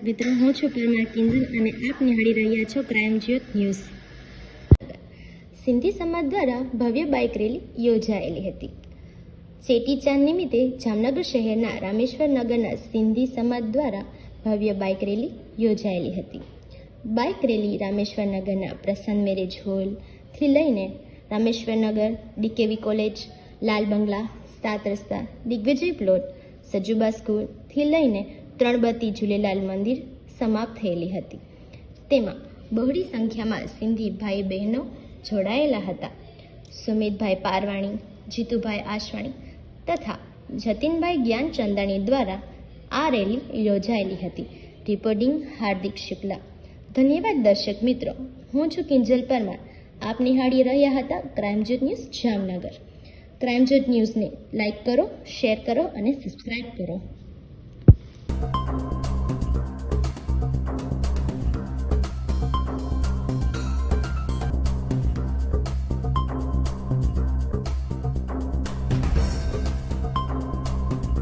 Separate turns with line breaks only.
મિત્રો, હું છું પરમાર કિંજલ અને આપ નિહાળી રહ્યા છો ક્રાઇમ જ્યોત ન્યૂઝ. સિંધી સમાજ દ્વારા ભવ્ય બાઇક રેલી યોજાયેલી હતી. ચેટીચાંદ નિમિત્તે જામનગર શહેરના રામેશ્વર નગરના સિંધી સમાજ દ્વારા ભવ્ય બાઇક રેલી યોજાયેલી હતી. બાઇક રેલી રામેશ્વર નગરના પ્રસન્ન મેરેજ હોલથી લઈને રામેશ્વર નગર, ડીકેવી કોલેજ, લાલ બંગલા, 7 રસ્તા, દિગ્વિજય પ્લોટ, સજુબા સ્કૂલથી લઈને ત્રણબત્તી ઝૂલેલાલ મંદિર સમાપ્ત થયેલી હતી. તેમાં બહોળી સંખ્યામાં સિંધી ભાઈ બહેનો જોડાયેલા હતા. સુમિતભાઈ પારવાણી, જીતુભાઈ આશવાણી તથા જતીનભાઈ જ્ઞાનચંદાણી દ્વારા આ રેલી યોજાયેલી હતી. રિપોર્ટિંગ હાર્દિક શુક્લા. ધન્યવાદ દર્શક મિત્રો, હું છું કિંજલ પરમાર. આપ નિહાળી રહ્યા હતા ક્રાઇમ જ્યોત ન્યૂઝ જામનગર. ક્રાઇમ જ્યોત ન્યૂઝને લાઇક કરો, શેર કરો અને સબસ્ક્રાઇબ કરો.